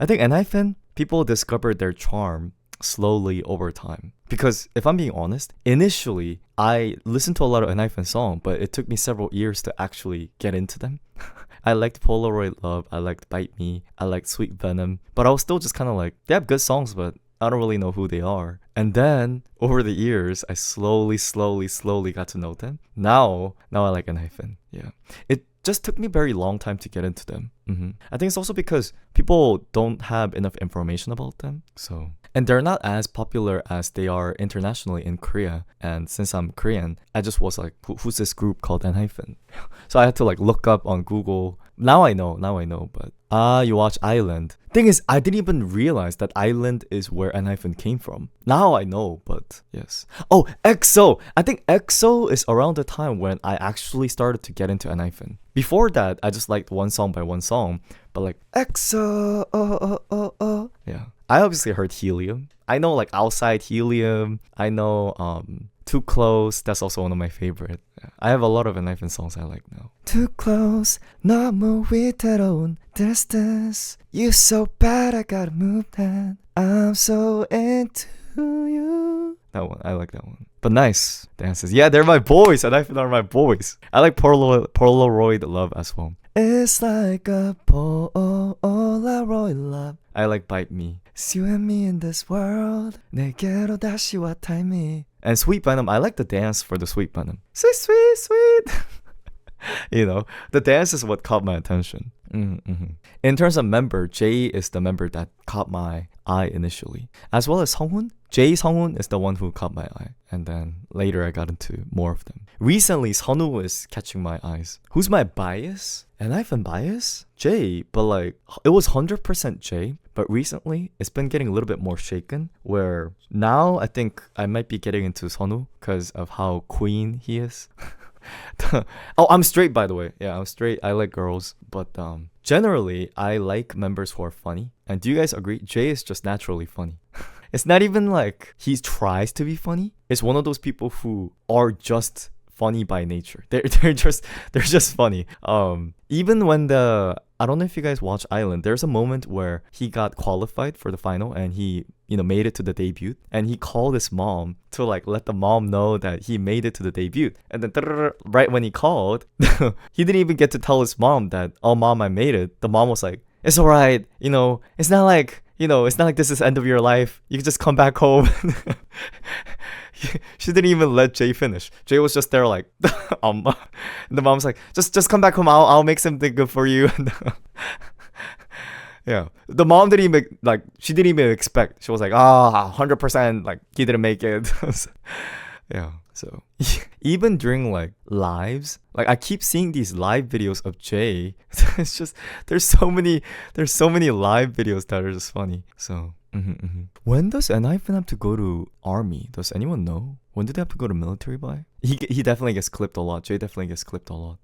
I think Enhypen, people discovered their charm slowly over time. Because if I'm being honest, initially I listened to a lot of Enhypen songs, but it took me several years to actually get into them. I liked Polaroid Love, I liked Bite Me, I liked Sweet Venom, but I was still just kind of like, they have good songs, but I don't really know who they are. And then over the years, I slowly got to know them. Now I like Enhypen. Yeah, it just took me a very long time to get into them. I think it's also because people don't have enough information about them. So, and they're not as popular as they are internationally in Korea. And since I'm Korean, I just was like, who's this group called Enhypen? So I had to like look up on Google. Now I know, but you watch Island. Thing is, I didn't even realize that Island is where Enhypen came from. Now I know, but yes. Oh, EXO! I think EXO is around the time when I actually started to get into Enhypen. Before that, I just liked one song by one song, but like, EXO, yeah. I obviously heard Helium. I know like Outside Helium. I know Too Close. That's also one of my favorite. Yeah. I have a lot of Enhypen songs I like now. Too close, 너무 위태로운 distance. You so bad, I gotta move that. I'm so into you. That one, I like that one. But nice dances. Yeah, they're my boys. Enhypen are my boys. I like Polaroid Love as well. It's like a Polaroid love. I like Bite Me. It's you and me in this world. 내게로 다시 와 tie me. And Sweet Venom, I like the dance for the Sweet Venom. Sweet, sweet, sweet. You know, the dance is what caught my attention. In terms of member, Jay is the member that caught my eye initially. As well as Sunghoon. Sunghoon is the one who caught my eye. And then later I got into more of them. Recently, Sunwoo is catching my eyes. Who's my bias? Enhypen bias? Jay, but like, it was 100% Jay. But recently, it's been getting a little bit more shaken. Where now I think I might be getting into Sunwoo because of how queen he is. Oh, I'm straight, by the way. Yeah, I'm straight. I like girls. But generally, I like members who are funny. And do you guys agree? Jay is just naturally funny. It's not even like he tries to be funny. It's one of those people who are just funny by nature. They're just funny. Even when I don't know if you guys watch Island, there's a moment where he got qualified for the final and he, made it to the debut, and he called his mom to like let the mom know that he made it to the debut. And then right when he called, he didn't even get to tell his mom that, "Oh mom, I made it." The mom was like, "It's all right, it's not like this is the end of your life. You can just come back home." She didn't even let Jay finish. Jay was just there like, and the mom's like, just come back home. I'll make something good for you. Yeah, the mom didn't even she didn't even expect. She was like, 100%, like he didn't make it. Yeah. So even during like lives, like I keep seeing these live videos of Jay. It's just there's so many live videos that are just funny. So when does Enhypen have to go to army? Does anyone know? When did they have to go to military by? He definitely gets clipped a lot. Jay definitely gets clipped a lot.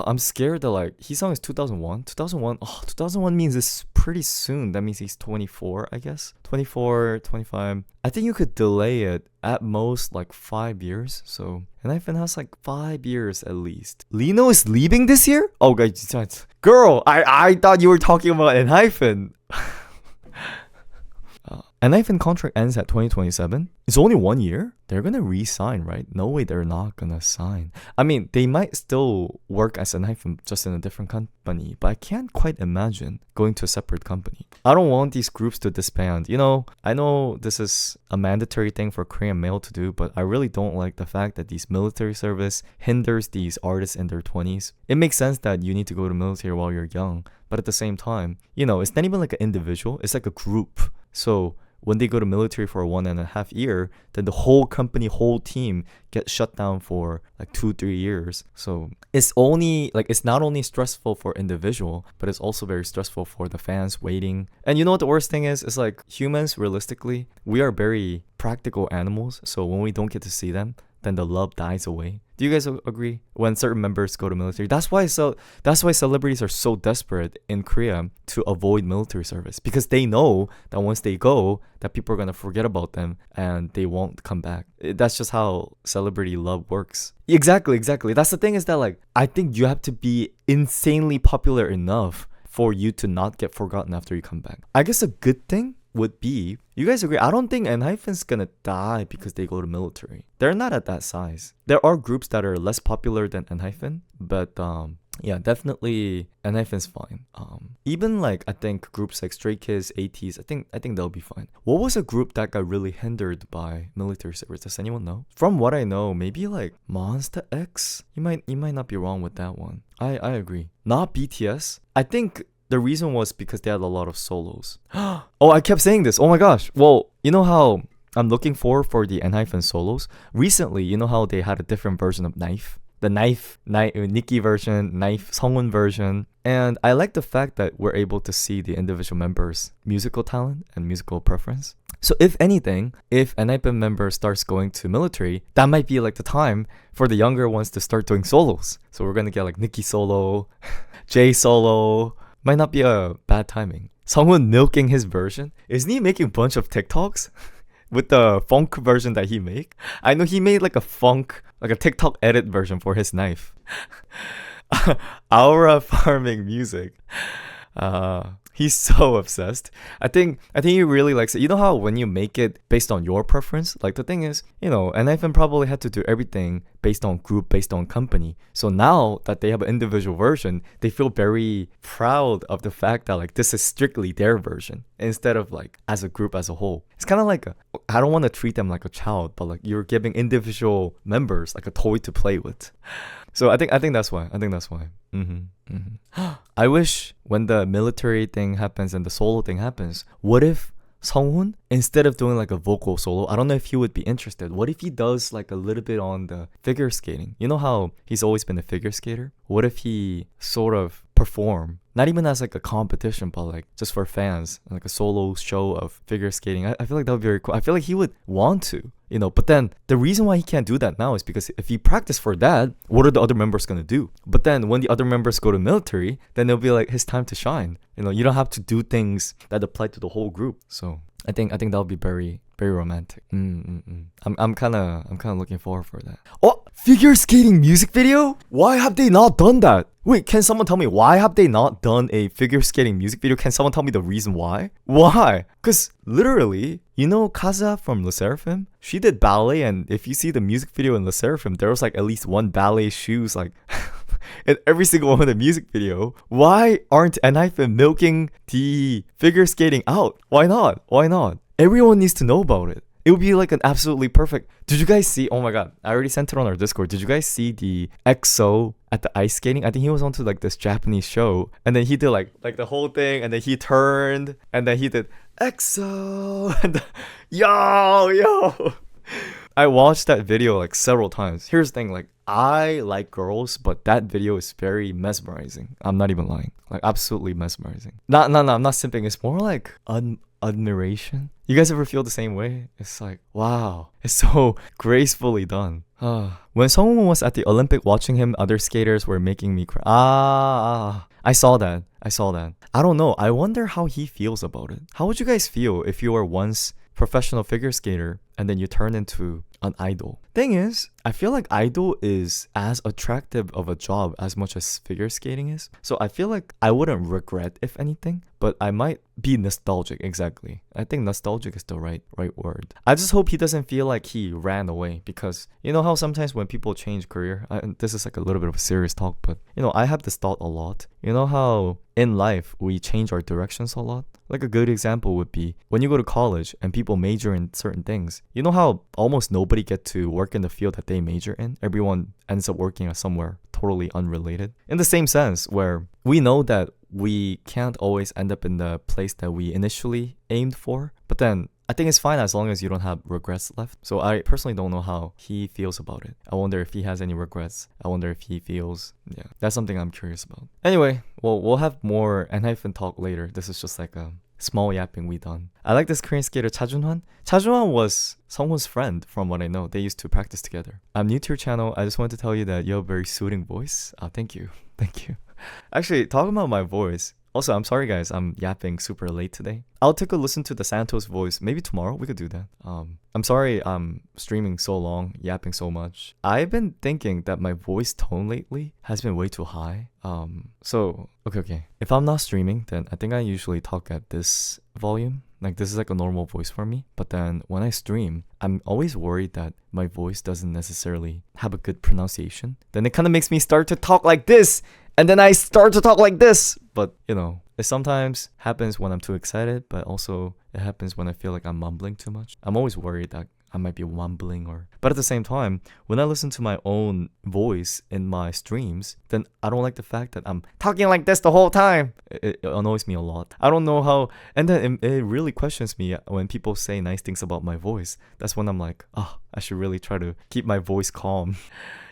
I'm scared that like his song is 2001. 2001. 2001 means it's pretty soon. That means he's 24, I guess. 24, 25. I think you could delay it at most like 5 years. So Enhypen has like 5 years at least. Lino is leaving this year? Oh, guys, girl, I thought you were talking about Enhypen. Enhypen contract ends at 2027. It's only 1 year. They're gonna re-sign, right? No way, they're not gonna sign. I mean, they might still work as Enhypen, just in a different company, but I can't quite imagine going to a separate company. I don't want these groups to disband. I know this is a mandatory thing for Korean male to do, but I really don't like the fact that these military service hinders these artists in their 20s. It makes sense that you need to go to military while you're young, but at the same time, it's not even like an individual. It's like a group. So when they go to military for 1.5 years, then the whole company, whole team gets shut down for like 2-3 years. So it's not only stressful for individual, but it's also very stressful for the fans waiting. And you know what the worst thing is? It's like humans, realistically, we are very practical animals. So when we don't get to see them, then the love dies away. Do you guys agree? When certain members go to military, that's why celebrities are so desperate in Korea to avoid military service, because they know that once they go, that people are gonna forget about them and they won't come back. That's just how celebrity love works. Exactly. That's the thing, is that like I think you have to be insanely popular enough for you to not get forgotten after you come back. I guess a good thing would be, you guys agree, I don't think Enhypen's gonna die because they go to military. They're not at that size. There are groups that are less popular than Enhypen, but yeah, definitely Enhypen's fine. Even like I think groups like Stray Kids, ATs, I think they'll be fine. What was a group that got really hindered by military service? Does anyone know? From what I know, maybe like Monster X. You might not be wrong with that one. I agree. Not BTS. I think the reason was because they had a lot of solos. Oh, I kept saying this. Oh my gosh. Well, you know how I'm looking for the Enhypen solos? Recently, you know how they had a different version of Knife? The Knife Nikki version, Knife Sunghoon version. And I like the fact that we're able to see the individual members' musical talent and musical preference. So if anything, if an Enhypen member starts going to military, that might be like the time for the younger ones to start doing solos. So we're gonna get like Nikki solo, Jay solo. Might not be a bad timing. Sunghoon milking his version. Isn't he making a bunch of TikToks with the funk version that he make? I know he made like a funk, like a TikTok edit version for his Knife. Aura farming music. He's so obsessed. I think he really likes it. You know how when you make it based on your preference, like the thing is, you know, Enhypen probably had to do everything based on group, based on company. So now that they have an individual version, they feel very proud of the fact that like this is strictly their version instead of like as a group as a whole. It's kind of like I don't want to treat them like a child, but like you're giving individual members like a toy to play with. So I think that's why. I wish when the military thing happens and the solo thing happens, what if Sunghoon, instead of doing like a vocal solo, I don't know if he would be interested. What if he does like a little bit on the figure skating? You know how he's always been a figure skater? What if he sort of perform, not even as like a competition, but like just for fans, like a solo show of figure skating? I feel like that would be very cool. I feel like he would want to, you know, but then the reason why he can't do that now is because if he practiced for that, what are the other members going to do? But then when the other members go to military, then it'll be like his time to shine. You know, you don't have to do things that apply to the whole group. So I think that'll be very, very romantic. I'm kind of looking forward for that. Oh, figure skating music video? Why have they not done that? Wait, can someone tell me why have they not done a figure skating music video? Can someone tell me the reason why? Why? Because literally, you know Kaza from Le Sserafim? She did ballet, and if you see the music video in Le Sserafim, there was like at least one ballet shoes like in every single one of the music video. Why aren't Enhypen milking the figure skating out? Why not? Why not? Everyone needs to know about it. It would be like an absolutely perfect. Did you guys see? Oh my god, I already sent it on our Discord. Did you guys see the EXO at the ice skating? I think he was onto like this Japanese show, and then he did like the whole thing, and then he turned, and then he did EXO, and yo. I watched that video like several times. Here's the thing, like I like girls, but that video is very mesmerizing. I'm not even lying. Like absolutely mesmerizing. No, I'm not simping. It's more like admiration. You guys ever feel the same way? It's like, wow, it's so gracefully done. When someone was at the Olympic watching him, other skaters were making me cry. I saw that. I don't know. I wonder how he feels about it. How would you guys feel if you were once professional figure skater and then you turn into an idol? Thing is, I feel like idol is as attractive of a job as much as figure skating is. So I feel like I wouldn't regret if anything, but I might be nostalgic. Exactly. I think nostalgic is the right word. I just hope he doesn't feel like he ran away, because you know how sometimes when people change career, this is like a little bit of a serious talk, but you know, I have this thought a lot. You know how in life we change our directions a lot? Like a good example would be when you go to college and people major in certain things. You know how almost nobody get to work in the field that they major in? Everyone ends up working at somewhere totally unrelated. In the same sense, where we know that we can't always end up in the place that we initially aimed for, but then I think it's fine as long as you don't have regrets left. So I personally don't know how he feels about it. I wonder if he has any regrets. I wonder if he feels, yeah, that's something I'm curious about. Anyway, well, we'll have more Enhypen talk later. This is just like a small yapping we done. I like this Korean skater Chajunhan. Chajunhan was someone's friend from what I know. They used to practice together. I'm new to your channel. I just wanted to tell you that you have a very soothing voice. Thank you. Actually, talking about my voice, Also, I'm sorry guys, I'm yapping super late today. I'll take a listen to the Santos voice. Maybe tomorrow we could do that. I'm sorry I'm streaming so long, yapping so much. I've been thinking that my voice tone lately has been way too high. Okay. If I'm not streaming, then I think I usually talk at this volume. Like this is like a normal voice for me. But then when I stream, I'm always worried that my voice doesn't necessarily have a good pronunciation. Then it kind of makes me start to talk like this. And then I start to talk like this. But, you know, it sometimes happens when I'm too excited, but also it happens when I feel like I'm mumbling too much. I'm always worried that I might be mumbling But at the same time, when I listen to my own voice in my streams, then I don't like the fact that I'm talking like this the whole time. It annoys me a lot. I don't know how... And then it really questions me when people say nice things about my voice. That's when I'm like, I should really try to keep my voice calm.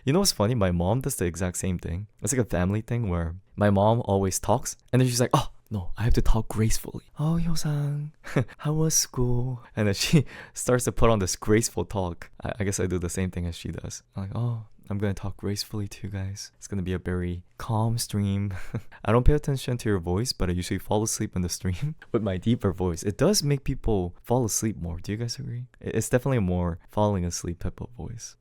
You know what's funny? My mom does the exact same thing. It's like a family thing where my mom always talks and then she's like, no, I have to talk gracefully. Oh, Yo-san, how was school? And then she starts to put on this graceful talk. I guess I do the same thing as she does. I'm like, I'm going to talk gracefully to you guys. It's going to be a very calm stream. I don't pay attention to your voice, but I usually fall asleep in the stream with my deeper voice. It does make people fall asleep more. Do you guys agree? It's definitely a more falling asleep type of voice.